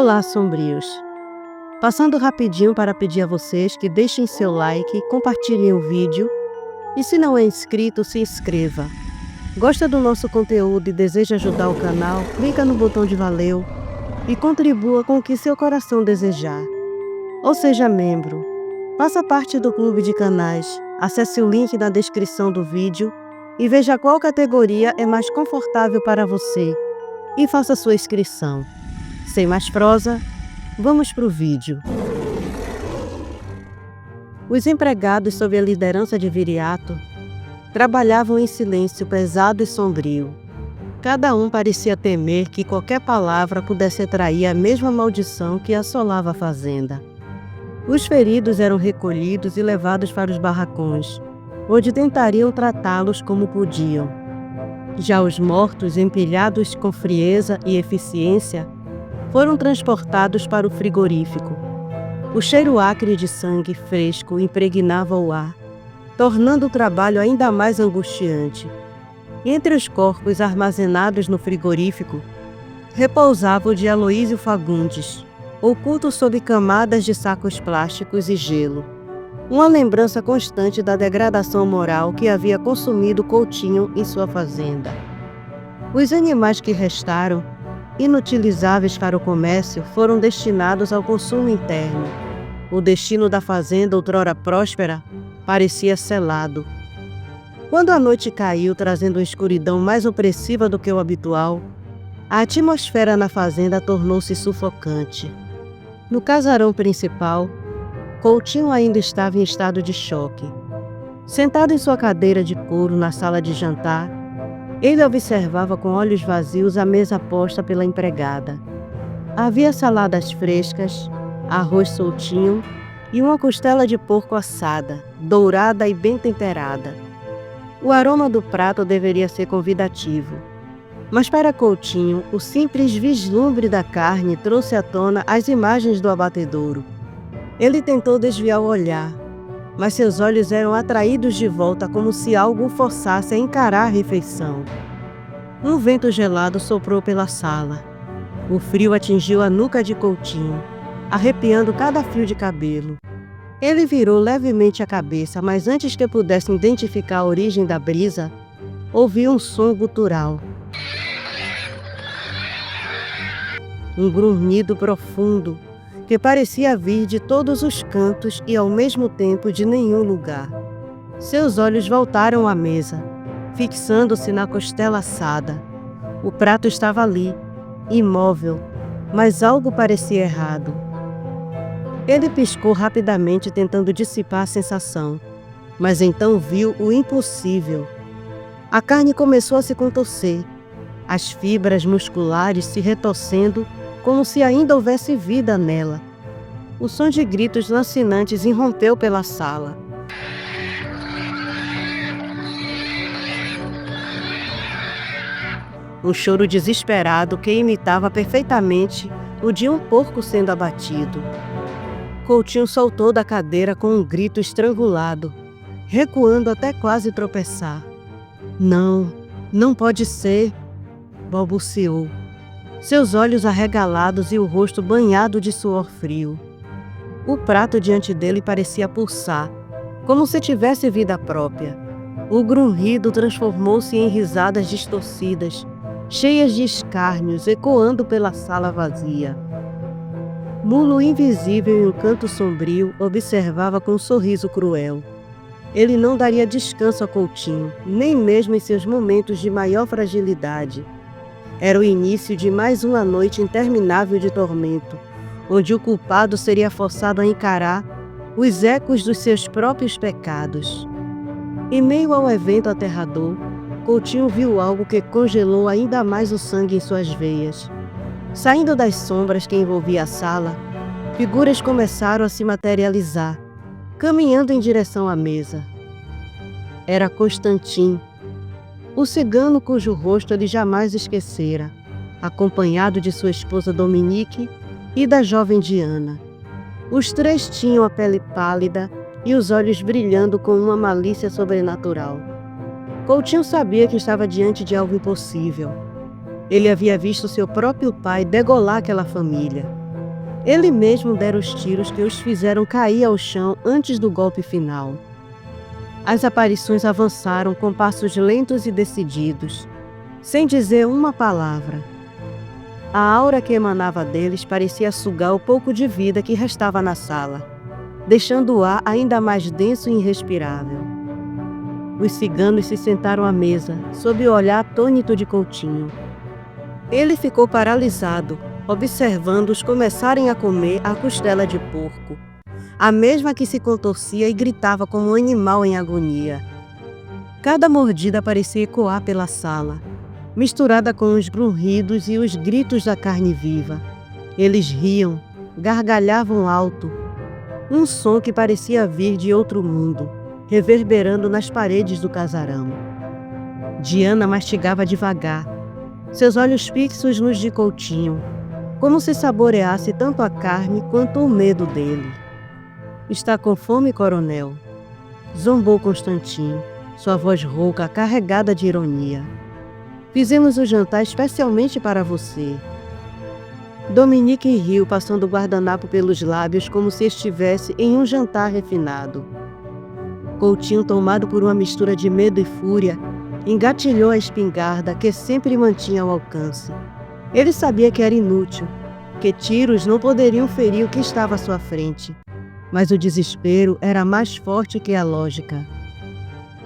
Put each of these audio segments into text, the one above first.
Olá, sombrios! Passando rapidinho para pedir a vocês que deixem seu like, compartilhem o vídeo e, se não é inscrito, se inscreva. Gosta do nosso conteúdo e deseja ajudar o canal? Clica no botão de valeu e contribua com o que seu coração desejar. Ou seja membro. Faça parte do clube de canais. Acesse o link na descrição do vídeo e veja qual categoria é mais confortável para você e faça sua inscrição. Sem mais prosa, vamos para o vídeo. Os empregados, sob a liderança de Viriato, trabalhavam em silêncio pesado e sombrio. Cada um parecia temer que qualquer palavra pudesse atrair a mesma maldição que assolava a fazenda. Os feridos eram recolhidos e levados para os barracões, onde tentariam tratá-los como podiam. Já os mortos, empilhados com frieza e eficiência, foram transportados para o frigorífico. O cheiro acre de sangue fresco impregnava o ar, tornando o trabalho ainda mais angustiante. Entre os corpos armazenados no frigorífico, repousava o de Aloísio Fagundes, oculto sob camadas de sacos plásticos e gelo. Uma lembrança constante da degradação moral que havia consumido Coutinho em sua fazenda. Os animais que restaram, inutilizáveis para o comércio, foram destinados ao consumo interno. O destino da fazenda, outrora próspera, parecia selado. Quando a noite caiu, trazendo uma escuridão mais opressiva do que o habitual, a atmosfera na fazenda tornou-se sufocante. No casarão principal, Coutinho ainda estava em estado de choque. Sentado em sua cadeira de couro na sala de jantar, ele observava com olhos vazios a mesa posta pela empregada. Havia saladas frescas, arroz soltinho e uma costela de porco assada, dourada e bem temperada. O aroma do prato deveria ser convidativo, mas para Coutinho, o simples vislumbre da carne trouxe à tona as imagens do abatedouro. Ele tentou desviar o olhar, mas seus olhos eram atraídos de volta como se algo o forçasse a encarar a refeição. Um vento gelado soprou pela sala. O frio atingiu a nuca de Coutinho, arrepiando cada fio de cabelo. Ele virou levemente a cabeça, mas antes que pudesse identificar a origem da brisa, ouviu um som gutural. Um grunhido profundo, que parecia vir de todos os cantos e ao mesmo tempo de nenhum lugar. Seus olhos voltaram à mesa, fixando-se na costela assada. O prato estava ali, imóvel, mas algo parecia errado. Ele piscou rapidamente, tentando dissipar a sensação, mas então viu o impossível. A carne começou a se contorcer, as fibras musculares se retorcendo como se ainda houvesse vida nela. O som de gritos lancinantes irrompeu pela sala. Um choro desesperado que imitava perfeitamente o de um porco sendo abatido. Coutinho soltou da cadeira com um grito estrangulado, recuando até quase tropeçar. Não, não pode ser, balbuciou, seus olhos arregalados e o rosto banhado de suor frio. O prato diante dele parecia pulsar, como se tivesse vida própria. O grunhido transformou-se em risadas distorcidas, cheias de escárnios, ecoando pela sala vazia. Mulo invisível em um canto sombrio observava com um sorriso cruel. Ele não daria descanso a Coutinho, nem mesmo em seus momentos de maior fragilidade. Era o início de mais uma noite interminável de tormento, onde o culpado seria forçado a encarar os ecos dos seus próprios pecados. Em meio ao evento aterrador, Coutinho viu algo que congelou ainda mais o sangue em suas veias. Saindo das sombras que envolvia a sala, figuras começaram a se materializar, caminhando em direção à mesa. Era Constantin, o cigano cujo rosto ele jamais esquecera, acompanhado de sua esposa Dominique e da jovem Diana. Os três tinham a pele pálida e os olhos brilhando com uma malícia sobrenatural. Coutinho sabia que estava diante de algo impossível. Ele havia visto seu próprio pai degolar aquela família. Ele mesmo dera os tiros que os fizeram cair ao chão antes do golpe final. As aparições avançaram com passos lentos e decididos, sem dizer uma palavra. A aura que emanava deles parecia sugar o pouco de vida que restava na sala, deixando o ar ainda mais denso e irrespirável. Os ciganos se sentaram à mesa, sob o olhar atônito de Coutinho. Ele ficou paralisado, observando-os começarem a comer a costela de porco, a mesma que se contorcia e gritava como um animal em agonia. Cada mordida parecia ecoar pela sala, misturada com os grunhidos e os gritos da carne viva. Eles riam, gargalhavam alto, um som que parecia vir de outro mundo, reverberando nas paredes do casarão. Diana mastigava devagar, seus olhos fixos nos de Coutinho, como se saboreasse tanto a carne quanto o medo dele. "Está com fome, coronel?" zombou Constantin, sua voz rouca carregada de ironia. "Fizemos o jantar especialmente para você." Dominique riu, passando o guardanapo pelos lábios como se estivesse em um jantar refinado. Coutinho, tomado por uma mistura de medo e fúria, engatilhou a espingarda que sempre mantinha ao alcance. Ele sabia que era inútil, que tiros não poderiam ferir o que estava à sua frente, mas o desespero era mais forte que a lógica.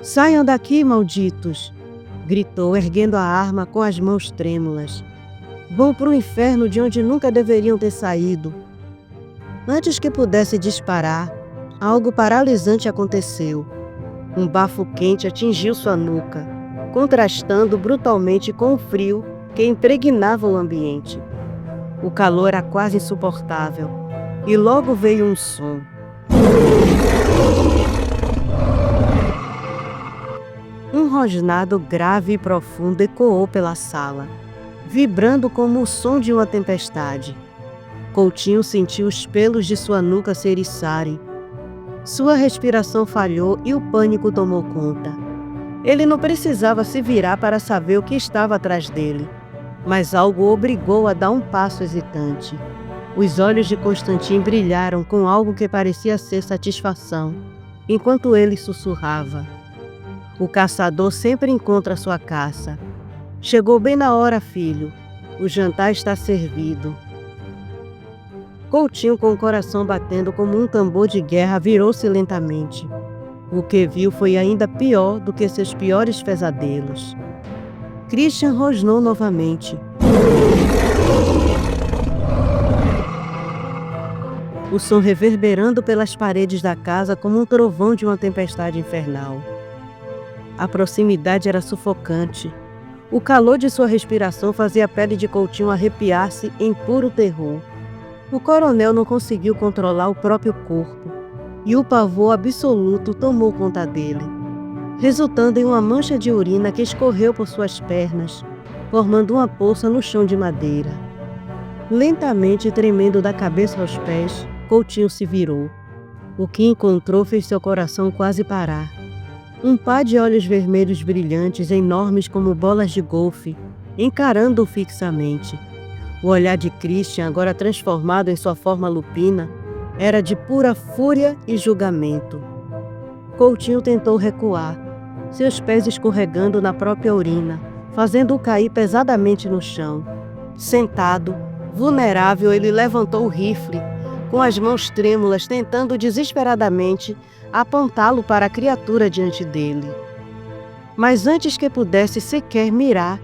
"Saiam daqui, malditos!" gritou, erguendo a arma com as mãos trêmulas. "Vão para o inferno de onde nunca deveriam ter saído." Antes que pudesse disparar, algo paralisante aconteceu. Um bafo quente atingiu sua nuca, contrastando brutalmente com o frio que impregnava o ambiente. O calor era quase insuportável, e logo veio um som. Um rosnado grave e profundo ecoou pela sala, vibrando como o som de uma tempestade. Coutinho sentiu os pelos de sua nuca se eriçarem. Sua respiração falhou e o pânico tomou conta. Ele não precisava se virar para saber o que estava atrás dele, mas algo o obrigou a dar um passo hesitante. Os olhos de Constantin brilharam com algo que parecia ser satisfação, enquanto ele sussurrava: "O caçador sempre encontra sua caça. Chegou bem na hora, filho. O jantar está servido." Coutinho, com o coração batendo como um tambor de guerra, virou-se lentamente. O que viu foi ainda pior do que seus piores pesadelos. Christian rosnou novamente. O som reverberando pelas paredes da casa como um trovão de uma tempestade infernal. A proximidade era sufocante. O calor de sua respiração fazia a pele de Coutinho arrepiar-se em puro terror. O coronel não conseguiu controlar o próprio corpo, e o pavor absoluto tomou conta dele, resultando em uma mancha de urina que escorreu por suas pernas, formando uma poça no chão de madeira. Lentamente, tremendo da cabeça aos pés, Coutinho se virou. O que encontrou fez seu coração quase parar. Um par de olhos vermelhos brilhantes, enormes como bolas de golfe, encarando-o fixamente. O olhar de Christian, agora transformado em sua forma lupina, era de pura fúria e julgamento. Coutinho tentou recuar, seus pés escorregando na própria urina, fazendo-o cair pesadamente no chão. Sentado, vulnerável, ele levantou o rifle, com as mãos trêmulas, tentando desesperadamente apontá-lo para a criatura diante dele. Mas antes que pudesse sequer mirar,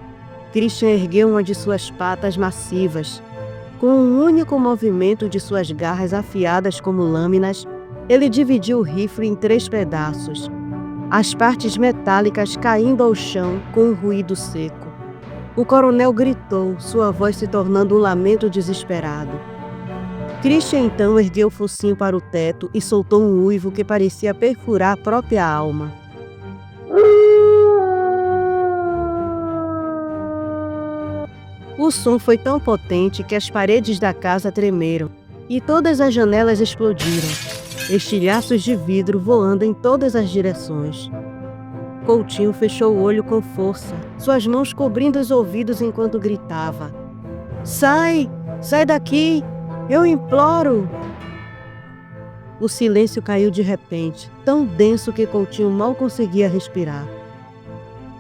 Christian ergueu uma de suas patas massivas. Com um único movimento de suas garras afiadas como lâminas, Ele dividiu o rifle em 3 pedaços, as partes metálicas caindo ao chão com um ruído seco. O coronel gritou, sua voz se tornando um lamento desesperado. Christian então ergueu o focinho para o teto e soltou um uivo que parecia perfurar a própria alma. O som foi tão potente que as paredes da casa tremeram e todas as janelas explodiram, estilhaços de vidro voando em todas as direções. Coutinho fechou o olho com força, suas mãos cobrindo os ouvidos enquanto gritava: "Sai! Sai daqui! Eu imploro!" O silêncio caiu de repente, tão denso que Coutinho mal conseguia respirar.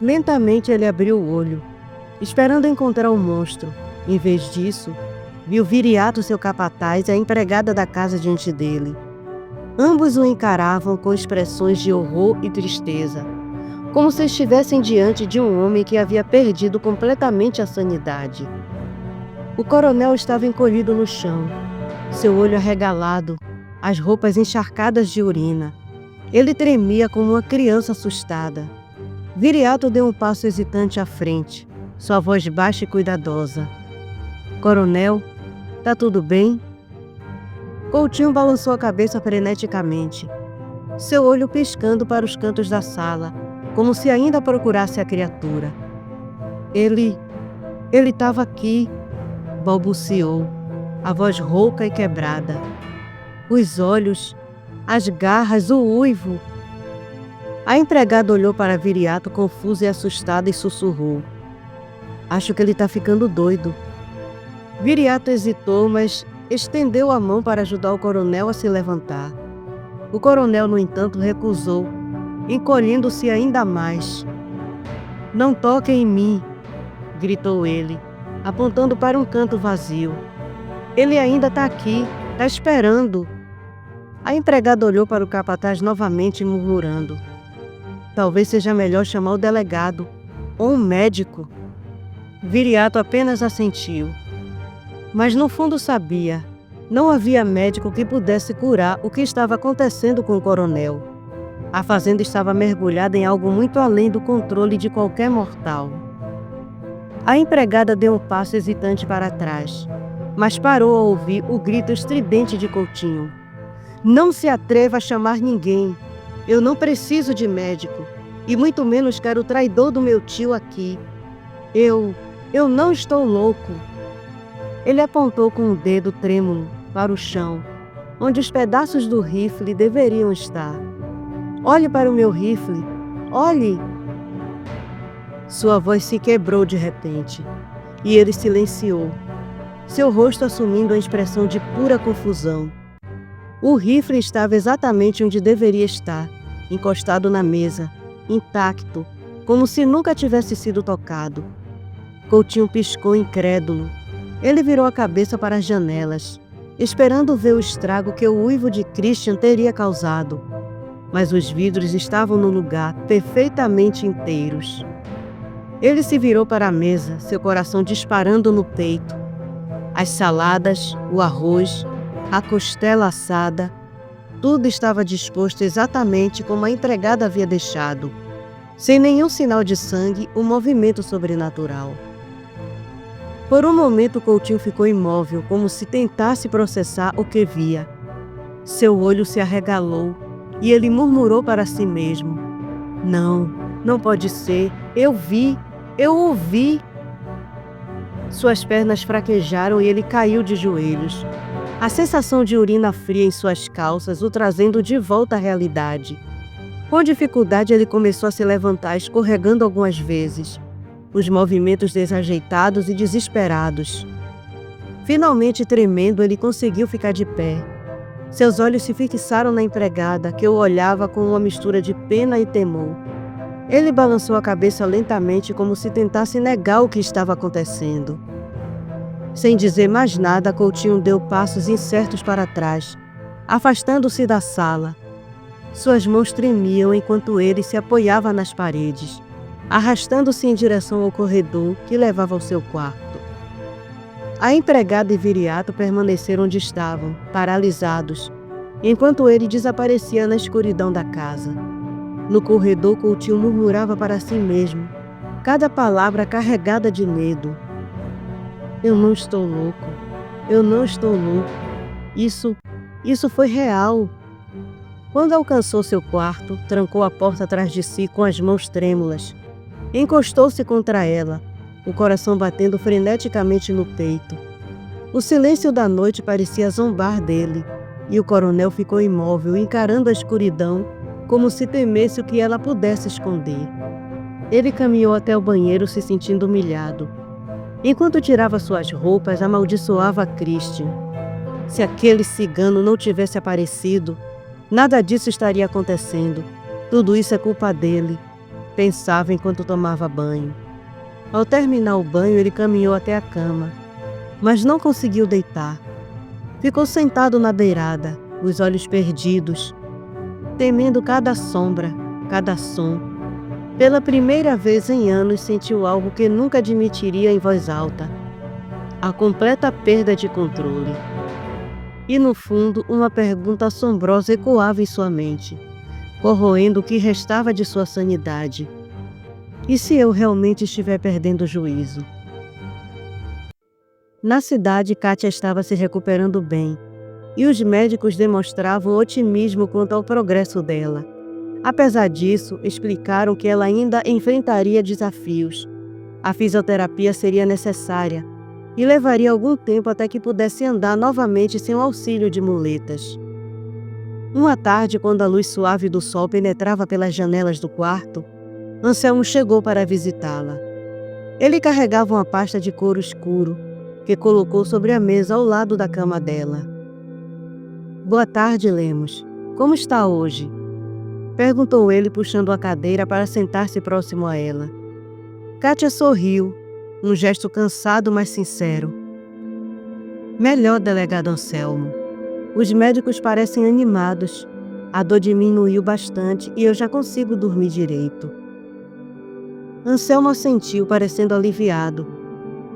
Lentamente ele abriu o olho, esperando encontrar o monstro. Em vez disso, viu Viriato, seu capataz, e a empregada da casa diante dele. Ambos o encaravam com expressões de horror e tristeza, como se estivessem diante de um homem que havia perdido completamente a sanidade. O coronel estava encolhido no chão, seu olho arregalado, as roupas encharcadas de urina. Ele tremia como uma criança assustada. Viriato deu um passo hesitante à frente, sua voz baixa e cuidadosa. "Coronel, tá tudo bem?" Coutinho balançou a cabeça freneticamente, seu olho piscando para os cantos da sala, como se ainda procurasse a criatura. Ele estava aqui", balbuciou, a voz rouca e quebrada. Os olhos, as garras, o uivo. A empregada olhou para Viriato confusa e assustada e sussurrou: "Acho que ele está ficando doido." Viriato hesitou, mas estendeu a mão para ajudar o coronel a se levantar. O coronel, no entanto, recusou, encolhendo-se ainda mais. "Não toquem em mim!" gritou ele, apontando para um canto vazio. "Ele ainda está aqui, está esperando." A empregada olhou para o capataz novamente, murmurando: "Talvez seja melhor chamar o delegado ou um médico." Viriato apenas assentiu. Mas no fundo sabia, não havia médico que pudesse curar o que estava acontecendo com o coronel. A fazenda estava mergulhada em algo muito além do controle de qualquer mortal. A empregada deu um passo hesitante para trás, mas parou ao ouvir o grito estridente de Coutinho: "Não se atreva a chamar ninguém. Eu não preciso de médico, e muito menos quero o traidor do meu tio aqui. Eu não estou louco." Ele apontou com o dedo trêmulo para o chão, onde os pedaços do rifle deveriam estar. "Olhe para o meu rifle! Olhe!" Sua voz se quebrou de repente, e ele silenciou, seu rosto assumindo a expressão de pura confusão. O rifle estava exatamente onde deveria estar, encostado na mesa, intacto, como se nunca tivesse sido tocado. Coutinho piscou incrédulo. Ele virou a cabeça para as janelas, esperando ver o estrago que o uivo de Christian teria causado. Mas os vidros estavam no lugar, perfeitamente inteiros. Ele se virou para a mesa, seu coração disparando no peito. As saladas, o arroz, a costela assada, tudo estava disposto exatamente como a empregada havia deixado, sem nenhum sinal de sangue ou movimento sobrenatural. Por um momento Coutinho ficou imóvel, como se tentasse processar o que via. Seu olho se arregalou e ele murmurou para si mesmo: Não pode ser, eu ouvi." Suas pernas fraquejaram e ele caiu de joelhos. A sensação de urina fria em suas calças o trazendo de volta à realidade. Com dificuldade ele começou a se levantar, escorregando algumas vezes, os movimentos desajeitados e desesperados. Finalmente, tremendo, ele conseguiu ficar de pé. Seus olhos se fixaram na empregada, que o olhava com uma mistura de pena e temor. Ele balançou a cabeça lentamente, como se tentasse negar o que estava acontecendo. Sem dizer mais nada, Coutinho deu passos incertos para trás, afastando-se da sala. Suas mãos tremiam enquanto ele se apoiava nas paredes, arrastando-se em direção ao corredor que levava ao seu quarto. A empregada e Viriato permaneceram onde estavam, paralisados, enquanto ele desaparecia na escuridão da casa. No corredor, Coutinho murmurava para si mesmo, cada palavra carregada de medo. Eu não estou louco. Eu não estou louco. Isso foi real. Quando alcançou seu quarto, trancou a porta atrás de si com as mãos trêmulas. Encostou-se contra ela, o coração batendo freneticamente no peito. O silêncio da noite parecia zombar dele, e o coronel ficou imóvel, encarando a escuridão, como se temesse o que ela pudesse esconder. Ele caminhou até o banheiro, se sentindo humilhado. Enquanto tirava suas roupas, amaldiçoava Christian. Se aquele cigano não tivesse aparecido, nada disso estaria acontecendo. Tudo isso é culpa dele, pensava enquanto tomava banho. Ao terminar o banho, ele caminhou até a cama, mas não conseguiu deitar. Ficou sentado na beirada, os olhos perdidos, temendo cada sombra, cada som. Pela primeira vez em anos sentiu algo que nunca admitiria em voz alta: a completa perda de controle. E no fundo, uma pergunta assombrosa ecoava em sua mente, corroendo o que restava de sua sanidade. E se eu realmente estiver perdendo o juízo? Na cidade, Kátia estava se recuperando bem, e os médicos demonstravam otimismo quanto ao progresso dela. Apesar disso, explicaram que ela ainda enfrentaria desafios. A fisioterapia seria necessária e levaria algum tempo até que pudesse andar novamente sem o auxílio de muletas. Uma tarde, quando a luz suave do sol penetrava pelas janelas do quarto, Anselmo chegou para visitá-la. Ele carregava uma pasta de couro escuro, que colocou sobre a mesa ao lado da cama dela. "Boa tarde, Lemos. Como está hoje?" perguntou ele, puxando a cadeira para sentar-se próximo a ela. Kátia sorriu, um gesto cansado, mas sincero. "Melhor, delegado Anselmo. Os médicos parecem animados. A dor diminuiu bastante e eu já consigo dormir direito." Anselmo assentiu, parecendo aliviado.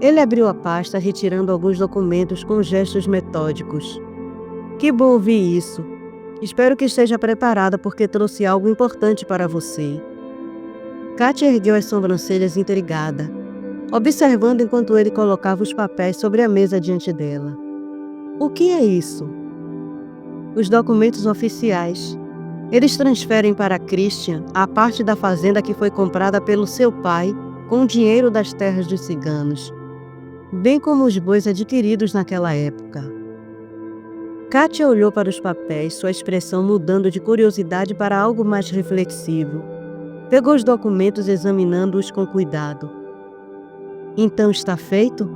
Ele abriu a pasta, retirando alguns documentos com gestos metódicos. "Que bom ouvir isso. Espero que esteja preparada porque trouxe algo importante para você." Kátia ergueu as sobrancelhas intrigada, observando enquanto ele colocava os papéis sobre a mesa diante dela. "O que é isso?" "Os documentos oficiais. Eles transferem para Christian a parte da fazenda que foi comprada pelo seu pai com o dinheiro das terras dos ciganos, bem como os bois adquiridos naquela época." Kátia olhou para os papéis, sua expressão mudando de curiosidade para algo mais reflexivo. Pegou os documentos, examinando-os com cuidado. "Então está feito?"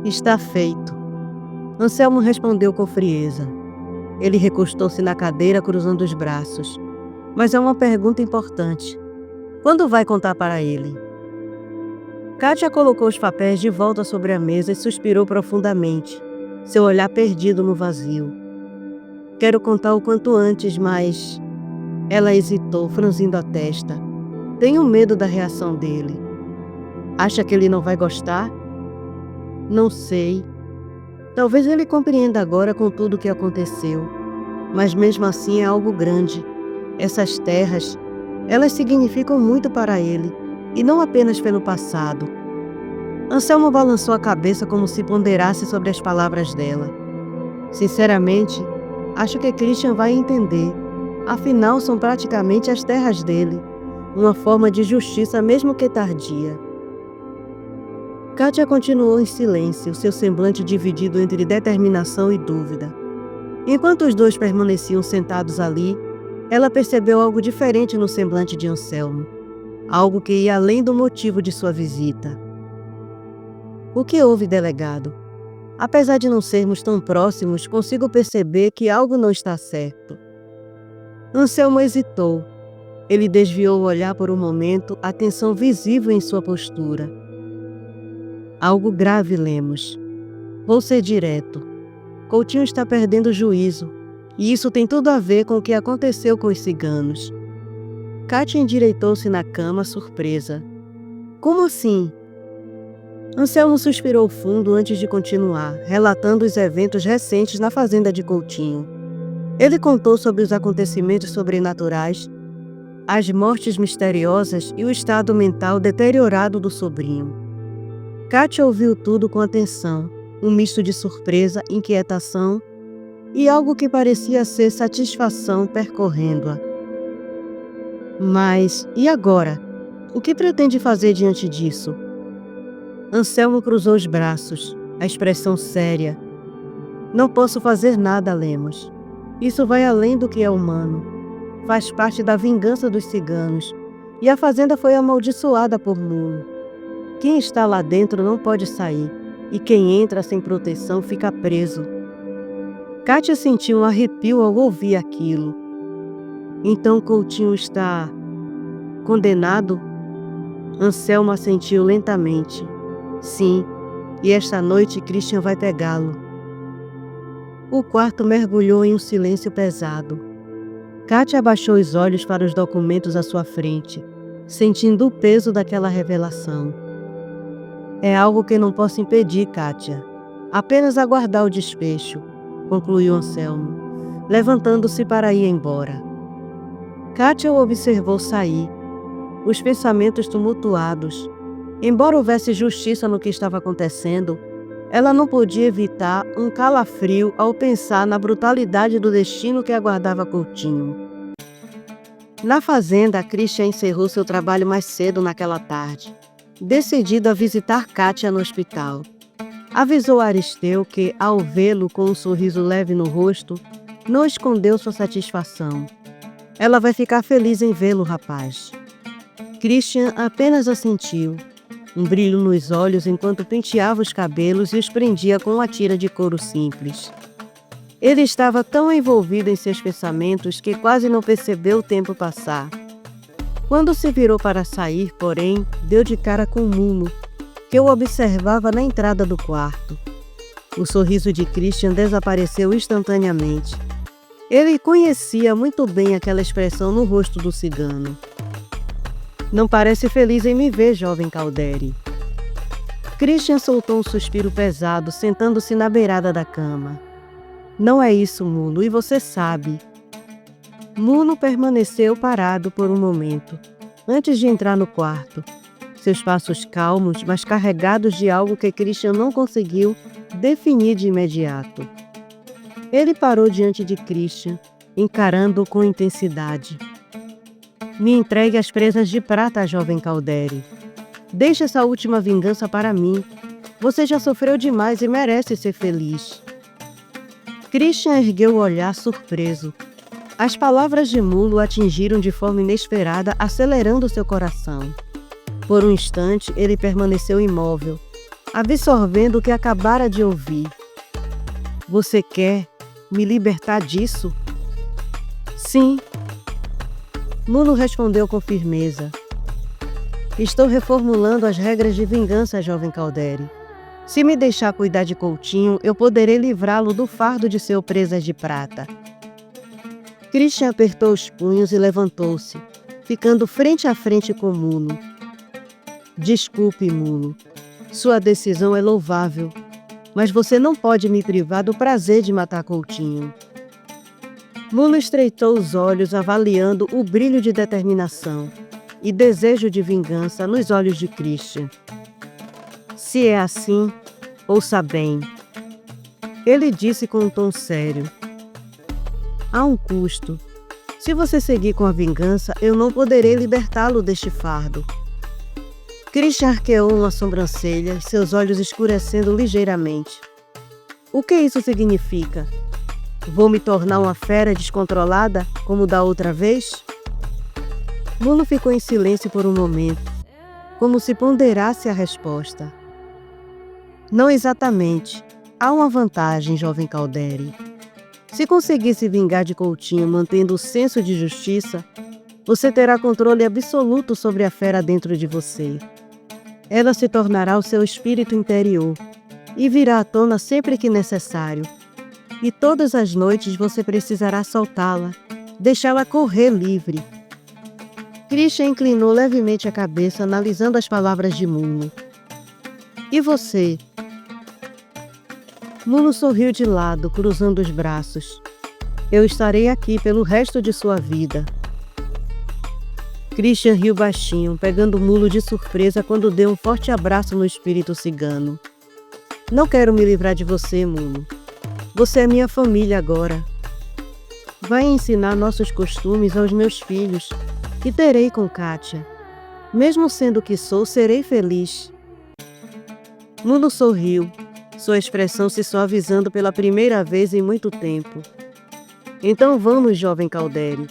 "Está feito." Anselmo respondeu com frieza. Ele recostou-se na cadeira, cruzando os braços. "Mas é uma pergunta importante. Quando vai contar para ele?" Kátia colocou os papéis de volta sobre a mesa e suspirou profundamente, seu olhar perdido no vazio. "Quero contar o quanto antes, mas..." Ela hesitou, franzindo a testa. "Tenho medo da reação dele." "Acha que ele não vai gostar?" "Não sei. Talvez ele compreenda agora com tudo o que aconteceu. Mas mesmo assim é algo grande. Essas terras, elas significam muito para ele, e não apenas pelo passado." Anselmo balançou a cabeça como se ponderasse sobre as palavras dela. "Sinceramente, acho que Christian vai entender. Afinal, são praticamente as terras dele. Uma forma de justiça, mesmo que tardia." Kátia continuou em silêncio, seu semblante dividido entre determinação e dúvida. Enquanto os dois permaneciam sentados ali, ela percebeu algo diferente no semblante de Anselmo. Algo que ia além do motivo de sua visita. "O que houve, delegado? Apesar de não sermos tão próximos, consigo perceber que algo não está certo." Anselmo hesitou. Ele desviou o olhar por um momento, a tensão visível em sua postura. "Algo grave, Lemos. Vou ser direto. Coutinho está perdendo o juízo, e isso tem tudo a ver com o que aconteceu com os ciganos." Kátia endireitou-se na cama, surpresa. "Como assim?" Anselmo suspirou fundo antes de continuar, relatando os eventos recentes na fazenda de Coutinho. Ele contou sobre os acontecimentos sobrenaturais, as mortes misteriosas e o estado mental deteriorado do sobrinho. Kátia ouviu tudo com atenção, um misto de surpresa, inquietação e algo que parecia ser satisfação percorrendo-a. Mas, e agora? O que pretende fazer diante disso? Anselmo cruzou os braços, a expressão séria. Não posso fazer nada, Lemos. Isso vai além do que é humano. Faz parte da vingança dos ciganos, e a fazenda foi amaldiçoada por Mulo. Quem está lá dentro não pode sair, e quem entra sem proteção fica preso. Kátia sentiu um arrepio ao ouvir aquilo. Então Coutinho está condenado? Anselmo assentiu lentamente. Sim, e esta noite Christian vai pegá-lo. O quarto mergulhou em um silêncio pesado. Kátia abaixou os olhos para os documentos à sua frente, sentindo o peso daquela revelação. É algo que não posso impedir, Kátia. Apenas aguardar o desfecho, concluiu Anselmo, levantando-se para ir embora. Kátia o observou sair, os pensamentos tumultuados. Embora houvesse justiça no que estava acontecendo, ela não podia evitar um calafrio ao pensar na brutalidade do destino que aguardava Coutinho. Na fazenda, Christian encerrou seu trabalho mais cedo naquela tarde, decidido a visitar Kátia no hospital. Avisou a Aristeu que, ao vê-lo com um sorriso leve no rosto, não escondeu sua satisfação. Ela vai ficar feliz em vê-lo, rapaz. Christian apenas assentiu, um brilho nos olhos enquanto penteava os cabelos e os prendia com uma tira de couro simples. Ele estava tão envolvido em seus pensamentos que quase não percebeu o tempo passar. Quando se virou para sair, porém, deu de cara com Mulo, que o observava na entrada do quarto. O sorriso de Christian desapareceu instantaneamente. Ele conhecia muito bem aquela expressão no rosto do cigano. Não parece feliz em me ver, jovem Calderi. Christian soltou um suspiro pesado, sentando-se na beirada da cama. Não é isso, Mulo, e você sabe. Mulo permaneceu parado por um momento, antes de entrar no quarto. Seus passos calmos, mas carregados de algo que Christian não conseguiu definir de imediato. Ele parou diante de Christian, encarando-o com intensidade. Me entregue as presas de prata, jovem Calderi. Deixe essa última vingança para mim. Você já sofreu demais e merece ser feliz. Christian ergueu o olhar surpreso. As palavras de Mulo o atingiram de forma inesperada, acelerando seu coração. Por um instante, ele permaneceu imóvel, absorvendo o que acabara de ouvir. Você quer me libertar disso? Sim. Mulo respondeu com firmeza. Estou reformulando as regras de vingança, jovem Calderi. Se me deixar cuidar de Coutinho, eu poderei livrá-lo do fardo de ser presa de prata. Christian apertou os punhos e levantou-se, ficando frente a frente com Mulo. Desculpe, Mulo. Sua decisão é louvável, mas você não pode me privar do prazer de matar Coutinho. Mulo estreitou os olhos, avaliando o brilho de determinação e desejo de vingança nos olhos de Christian. Se é assim, ouça bem. Ele disse com um tom sério. Há um custo. Se você seguir com a vingança, eu não poderei libertá-lo deste fardo. Christian arqueou uma sobrancelha, seus olhos escurecendo ligeiramente. O que isso significa? Vou me tornar uma fera descontrolada, como da outra vez? Mulo ficou em silêncio por um momento, como se ponderasse a resposta. Não exatamente. Há uma vantagem, jovem Calderi. Se conseguir se vingar de Coutinho mantendo o senso de justiça, você terá controle absoluto sobre a fera dentro de você. Ela se tornará o seu espírito interior e virá à tona sempre que necessário. E todas as noites você precisará soltá-la, deixá-la correr livre. Christian inclinou levemente a cabeça, analisando as palavras de Mulo. E você? Mulo sorriu de lado, cruzando os braços. Eu estarei aqui pelo resto de sua vida. Christian riu baixinho, pegando o mulo de surpresa quando deu um forte abraço no espírito cigano. Não quero me livrar de você, mulo. Você é minha família agora. Vai ensinar nossos costumes aos meus filhos, que terei com Kátia. Mesmo sendo o que sou, serei feliz. Mulo sorriu, sua expressão se suavizando pela primeira vez em muito tempo. Então vamos, jovem Caldério,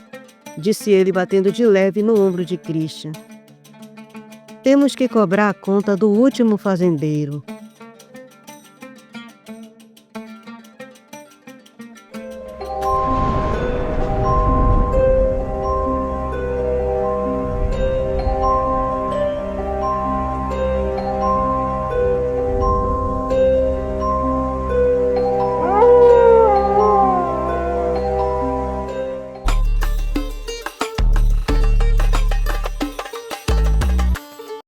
disse ele batendo de leve no ombro de Christian. Temos que cobrar a conta do último fazendeiro.